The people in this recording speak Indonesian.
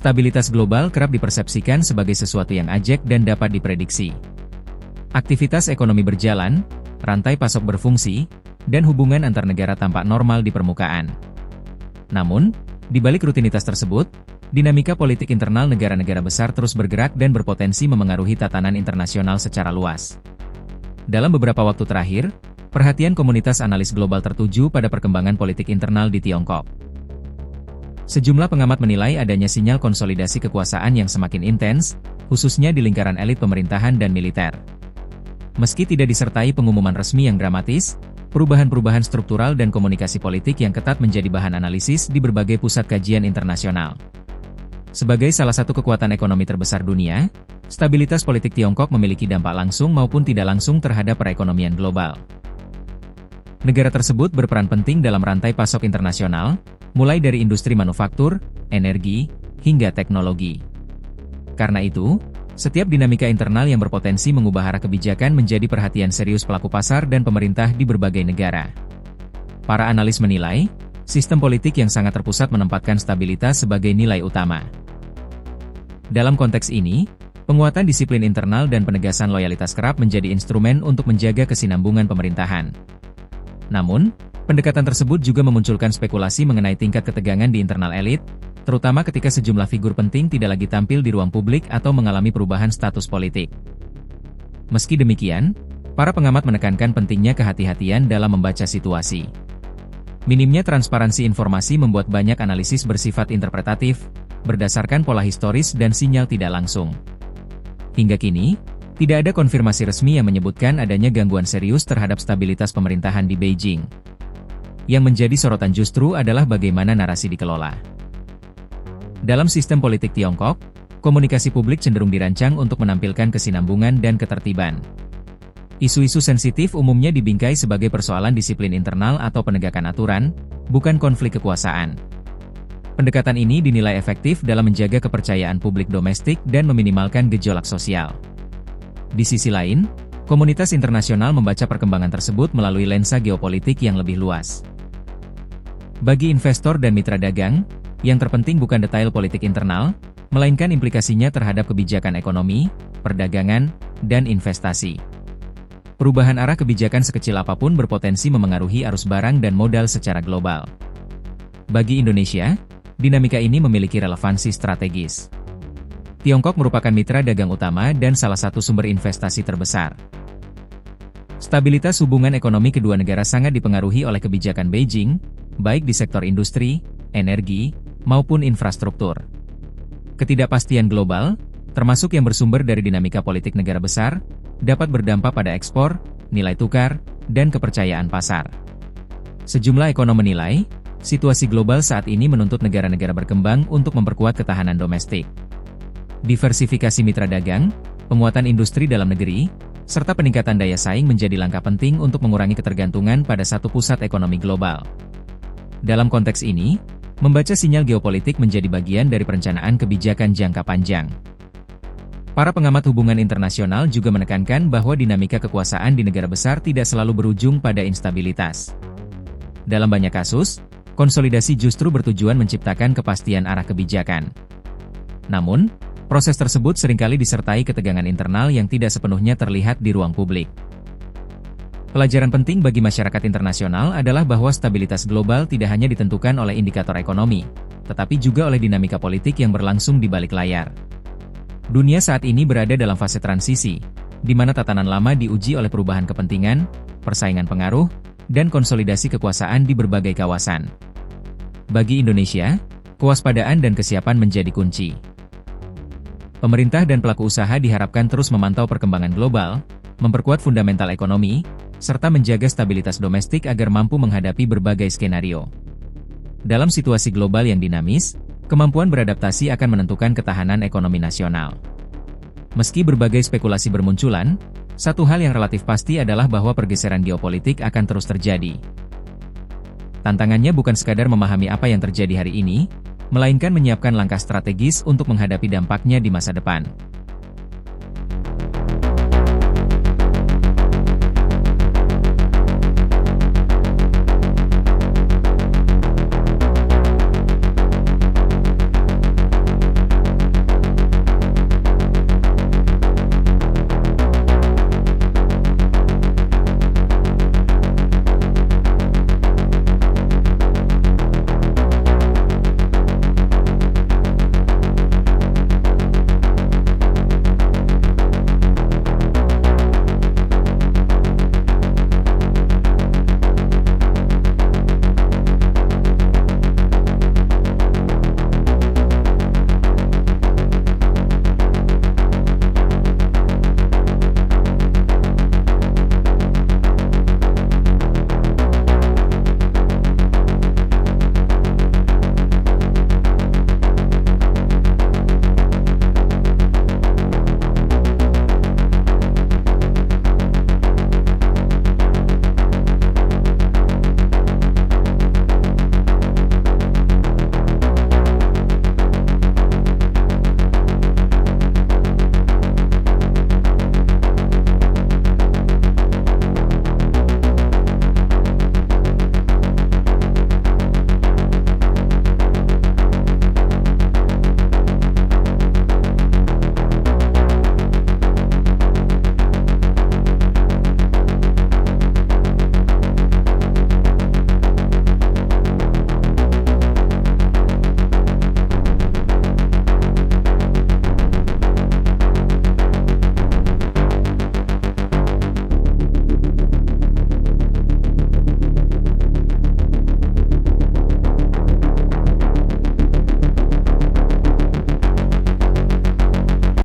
Stabilitas global kerap dipersepsikan sebagai sesuatu yang ajek dan dapat diprediksi. Aktivitas ekonomi berjalan, rantai pasok berfungsi, dan hubungan antar negara tampak normal di permukaan. Namun, di balik rutinitas tersebut, dinamika politik internal negara-negara besar terus bergerak dan berpotensi memengaruhi tatanan internasional secara luas. Dalam beberapa waktu terakhir, perhatian komunitas analis global tertuju pada perkembangan politik internal di Tiongkok. Sejumlah pengamat menilai adanya sinyal konsolidasi kekuasaan yang semakin intens, khususnya di lingkaran elit pemerintahan dan militer. Meski tidak disertai pengumuman resmi yang dramatis, perubahan-perubahan struktural dan komunikasi politik yang ketat menjadi bahan analisis di berbagai pusat kajian internasional. Sebagai salah satu kekuatan ekonomi terbesar dunia, stabilitas politik Tiongkok memiliki dampak langsung maupun tidak langsung terhadap perekonomian global. Negara tersebut berperan penting dalam rantai pasok internasional, mulai dari industri manufaktur, energi, hingga teknologi. Karena itu, setiap dinamika internal yang berpotensi mengubah arah kebijakan menjadi perhatian serius pelaku pasar dan pemerintah di berbagai negara. Para analis menilai, sistem politik yang sangat terpusat menempatkan stabilitas sebagai nilai utama. Dalam konteks ini, penguatan disiplin internal dan penegasan loyalitas kerap menjadi instrumen untuk menjaga kesinambungan pemerintahan. Namun, pendekatan tersebut juga memunculkan spekulasi mengenai tingkat ketegangan di internal elit, terutama ketika sejumlah figur penting tidak lagi tampil di ruang publik atau mengalami perubahan status politik. Meski demikian, para pengamat menekankan pentingnya kehati-hatian dalam membaca situasi. Minimnya transparansi informasi membuat banyak analisis bersifat interpretatif, berdasarkan pola historis dan sinyal tidak langsung. Hingga kini, tidak ada konfirmasi resmi yang menyebutkan adanya gangguan serius terhadap stabilitas pemerintahan di Beijing. Yang menjadi sorotan justru adalah bagaimana narasi dikelola. Dalam sistem politik Tiongkok, komunikasi publik cenderung dirancang untuk menampilkan kesinambungan dan ketertiban. Isu-isu sensitif umumnya dibingkai sebagai persoalan disiplin internal atau penegakan aturan, bukan konflik kekuasaan. Pendekatan ini dinilai efektif dalam menjaga kepercayaan publik domestik dan meminimalkan gejolak sosial. Di sisi lain, komunitas internasional membaca perkembangan tersebut melalui lensa geopolitik yang lebih luas. Bagi investor dan mitra dagang, yang terpenting bukan detail politik internal, melainkan implikasinya terhadap kebijakan ekonomi, perdagangan, dan investasi. Perubahan arah kebijakan sekecil apapun berpotensi memengaruhi arus barang dan modal secara global. Bagi Indonesia, dinamika ini memiliki relevansi strategis. Tiongkok merupakan mitra dagang utama dan salah satu sumber investasi terbesar. Stabilitas hubungan ekonomi kedua negara sangat dipengaruhi oleh kebijakan Beijing, baik di sektor industri, energi, maupun infrastruktur. Ketidakpastian global, termasuk yang bersumber dari dinamika politik negara besar, dapat berdampak pada ekspor, nilai tukar, dan kepercayaan pasar. Sejumlah ekonom menilai, situasi global saat ini menuntut negara-negara berkembang untuk memperkuat ketahanan domestik. Diversifikasi mitra dagang, penguatan industri dalam negeri, serta peningkatan daya saing menjadi langkah penting untuk mengurangi ketergantungan pada satu pusat ekonomi global. Dalam konteks ini, membaca sinyal geopolitik menjadi bagian dari perencanaan kebijakan jangka panjang. Para pengamat hubungan internasional juga menekankan bahwa dinamika kekuasaan di negara besar tidak selalu berujung pada instabilitas. Dalam banyak kasus, konsolidasi justru bertujuan menciptakan kepastian arah kebijakan. Namun, proses tersebut seringkali disertai ketegangan internal yang tidak sepenuhnya terlihat di ruang publik. Pelajaran penting bagi masyarakat internasional adalah bahwa stabilitas global tidak hanya ditentukan oleh indikator ekonomi, tetapi juga oleh dinamika politik yang berlangsung di balik layar. Dunia saat ini berada dalam fase transisi, di mana tatanan lama diuji oleh perubahan kepentingan, persaingan pengaruh, dan konsolidasi kekuasaan di berbagai kawasan. Bagi Indonesia, kewaspadaan dan kesiapan menjadi kunci. Pemerintah dan pelaku usaha diharapkan terus memantau perkembangan global, memperkuat fundamental ekonomi, serta menjaga stabilitas domestik agar mampu menghadapi berbagai skenario. Dalam situasi global yang dinamis, kemampuan beradaptasi akan menentukan ketahanan ekonomi nasional. Meski berbagai spekulasi bermunculan, satu hal yang relatif pasti adalah bahwa pergeseran geopolitik akan terus terjadi. Tantangannya bukan sekadar memahami apa yang terjadi hari ini, melainkan menyiapkan langkah strategis untuk menghadapi dampaknya di masa depan.